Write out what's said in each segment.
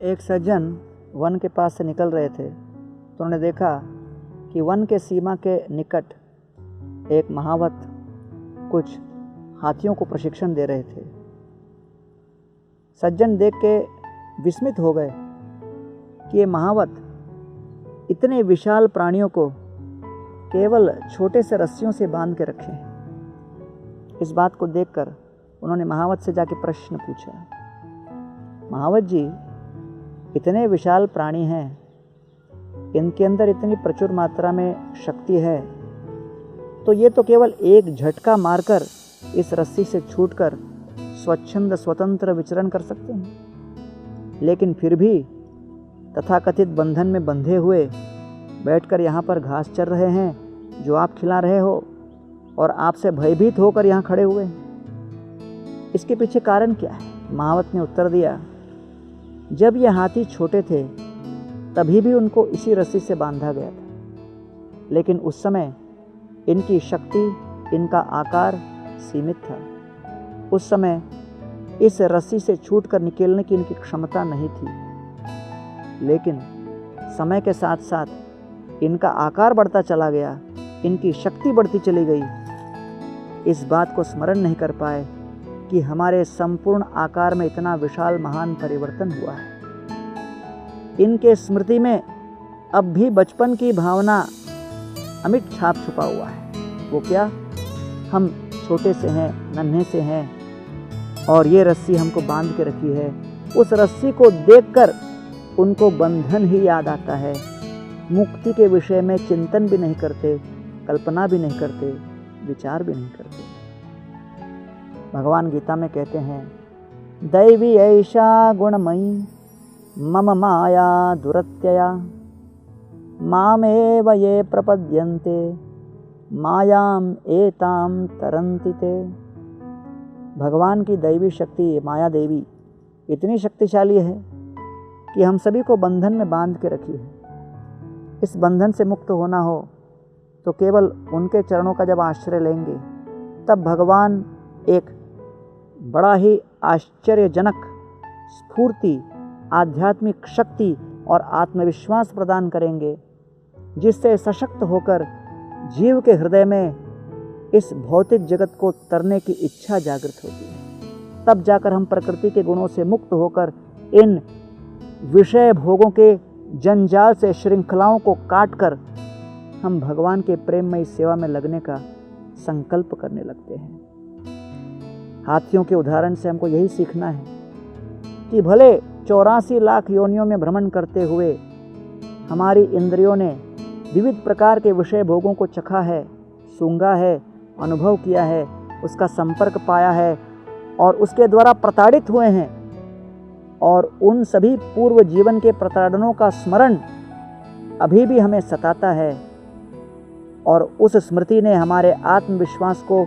एक सज्जन वन के पास से निकल रहे थे तो उन्होंने देखा कि वन के सीमा के निकट एक महावत कुछ हाथियों को प्रशिक्षण दे रहे थे। सज्जन देख के विस्मित हो गए कि ये महावत इतने विशाल प्राणियों को केवल छोटे से रस्सियों से बांध के रखे हैं। इस बात को देखकर उन्होंने महावत से जाके प्रश्न पूछा, महावत जी, इतने विशाल प्राणी हैं, इनके अंदर इतनी प्रचुर मात्रा में शक्ति है, तो ये तो केवल एक झटका मारकर इस रस्सी से छूटकर स्वच्छंद स्वतंत्र विचरण कर सकते हैं, लेकिन फिर भी तथाकथित बंधन में बंधे हुए बैठकर यहाँ पर घास चर रहे हैं जो आप खिला रहे हो, और आपसे भयभीत होकर यहाँ खड़े हुए हैं। इसके पीछे कारण क्या है? महावत ने उत्तर दिया, जब ये हाथी छोटे थे तभी भी उनको इसी रस्सी से बांधा गया था, लेकिन उस समय इनकी शक्ति, इनका आकार सीमित था। उस समय इस रस्सी से छूटकर निकलने की इनकी क्षमता नहीं थी, लेकिन समय के साथ साथ इनका आकार बढ़ता चला गया, इनकी शक्ति बढ़ती चली गई। इस बात को स्मरण नहीं कर पाए कि हमारे संपूर्ण आकार में इतना विशाल महान परिवर्तन हुआ है। इनके स्मृति में अब भी बचपन की भावना अमिट छाप छुपा हुआ है। वो क्या? हम छोटे से हैं, नन्हे से हैं, और ये रस्सी हमको बांध के रखी है। उस रस्सी को देखकर उनको बंधन ही याद आता है। मुक्ति के विषय में चिंतन भी नहीं करते, कल्पना भी नहीं करते, विचार भी नहीं करते। भगवान गीता में कहते हैं, दैवी ऐशा गुणमयी मम माया दुरत्यया मामेव ये प्रपद्यन्ते मायाम एताम तरन्ति ते। भगवान की दैवी शक्ति माया देवी इतनी शक्तिशाली है कि हम सभी को बंधन में बांध के रखी है। इस बंधन से मुक्त होना हो तो केवल उनके चरणों का जब आश्रय लेंगे, तब भगवान एक बड़ा ही आश्चर्यजनक स्फूर्ति, आध्यात्मिक शक्ति और आत्मविश्वास प्रदान करेंगे, जिससे सशक्त होकर जीव के हृदय में इस भौतिक जगत को तरने की इच्छा जागृत होती है। तब जाकर हम प्रकृति के गुणों से मुक्त होकर इन विषय भोगों के जंजाल से, श्रृंखलाओं को काटकर हम भगवान के प्रेममयी सेवा में लगने का संकल्प करने लगते हैं। हाथियों के उदाहरण से हमको यही सीखना है कि भले 84 लाख योनियों में भ्रमण करते हुए हमारी इंद्रियों ने विविध प्रकार के विषय भोगों को चखा है, सूंघा है, अनुभव किया है, उसका संपर्क पाया है और उसके द्वारा प्रताड़ित हुए हैं, और उन सभी पूर्व जीवन के प्रताड़नों का स्मरण अभी भी हमें सताता है, और उस स्मृति ने हमारे आत्मविश्वास को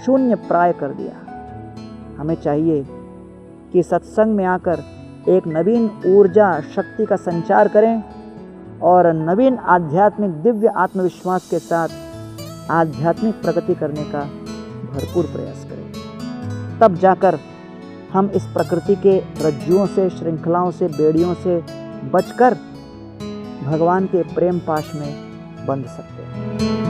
शून्य प्राय कर दिया। हमें चाहिए कि सत्संग में आकर एक नवीन ऊर्जा, शक्ति का संचार करें और नवीन आध्यात्मिक दिव्य आत्मविश्वास के साथ आध्यात्मिक प्रगति करने का भरपूर प्रयास करें। तब जाकर हम इस प्रकृति के रज्जुओं से, श्रृंखलाओं से, बेड़ियों से बचकर भगवान के प्रेम पाश में बंध सकते हैं।